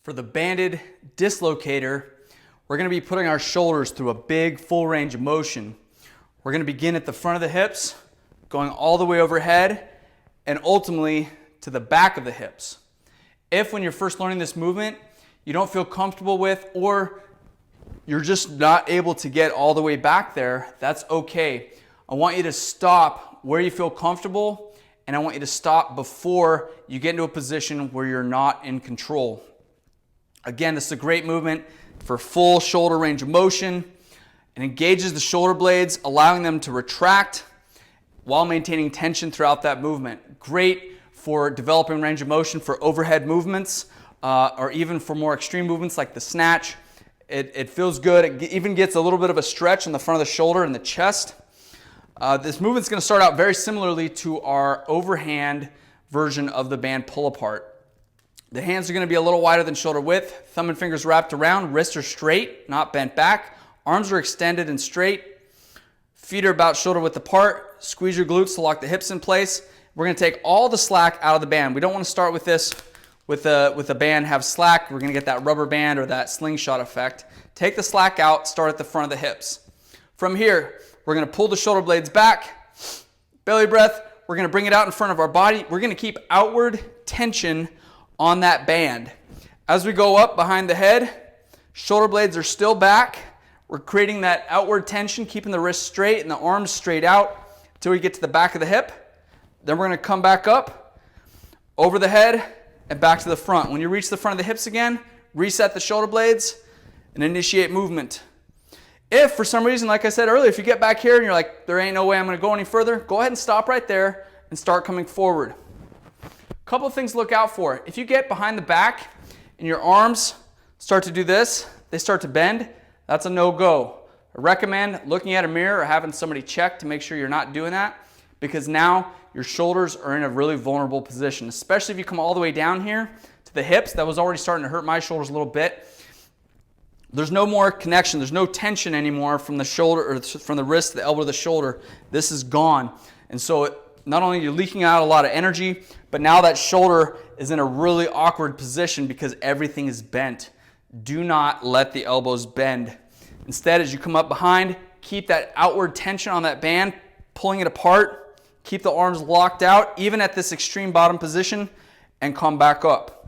For the banded dislocator, we're going to be putting our shoulders through a big full range of motion. We're going to begin at the front of the hips, going all the way overhead, and ultimately to the back of the hips. If when you're first learning this movement, you don't feel comfortable with, or you're just not able to get all the way back there, that's okay. I want you to stop where you feel comfortable, and I want you to stop before you get into a position where you're not in control. Again, this is a great movement for full shoulder range of motion. It engages the shoulder blades, allowing them to retract while maintaining tension throughout that movement. Great for developing range of motion for overhead movements, or even for more extreme movements like the snatch. It feels good. It even gets a little bit of a stretch in the front of the shoulder and the chest. This movement's going to start out very similarly to our overhand version of the band pull apart. The hands are going to be a little wider than shoulder width, thumb and fingers wrapped around, wrists are straight, not bent back, arms are extended and straight, feet are about shoulder width apart, squeeze your glutes to lock the hips in place. We're going to take all the slack out of the band. We don't want to start with this with a band have slack. We're going to get that rubber band or that slingshot effect. Take the slack out, start at the front of the hips. From here, we're going to pull the shoulder blades back, belly breath, we're going to bring it out in front of our body. We're going to keep outward tension on that band. As we go up behind the head, shoulder blades are still back. We're creating that outward tension, keeping the wrists straight and the arms straight out until we get to the back of the hip. Then we're going to come back up, over the head, and back to the front. When you reach the front of the hips again, reset the shoulder blades and initiate movement. If for some reason, like I said earlier, if you get back here and you're like, there ain't no way I'm going to go any further, go ahead and stop right there and start coming forward. Couple of things to look out for. If you get behind the back and your arms start to do this, they start to bend, that's a no-go. I recommend looking at a mirror or having somebody check to make sure you're not doing that, because now your shoulders are in a really vulnerable position, especially if you come all the way down here to the hips. That was already starting to hurt my shoulders a little bit. There's no more connection. There's no tension anymore from the shoulder, or from the wrist to the elbow to the shoulder. This is gone. And so not only are you leaking out a lot of energy, but now that shoulder is in a really awkward position because everything is bent. Do not let the elbows bend. Instead, as you come up behind, keep that outward tension on that band, pulling it apart. Keep the arms locked out, even at this extreme bottom position, and come back up.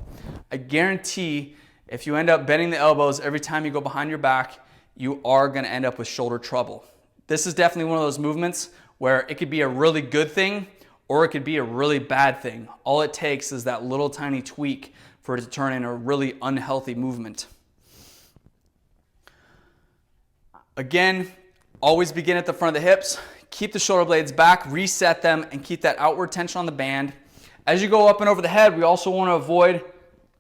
I guarantee if you end up bending the elbows every time you go behind your back, you are going to end up with shoulder trouble. This is definitely one of those movements where it could be a really good thing or it could be a really bad thing. All it takes is that little tiny tweak for it to turn into a really unhealthy movement. Again, always begin at the front of the hips. Keep the shoulder blades back, reset them, and keep that outward tension on the band. As you go up and over the head, we also want to avoid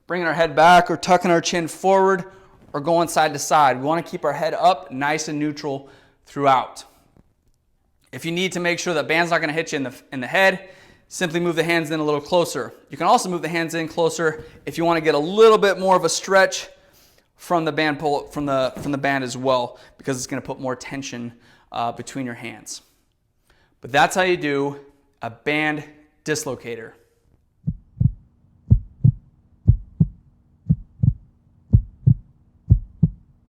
bringing our head back or tucking our chin forward or going side to side. We want to keep our head up nice and neutral throughout. If you need to make sure that band's not going to hit you in the head, simply move the hands in a little closer. You can also move the hands in closer if you want to get a little bit more of a stretch from the band from the band as well, because it's going to put more tension between your hands. But that's how you do a band dislocator.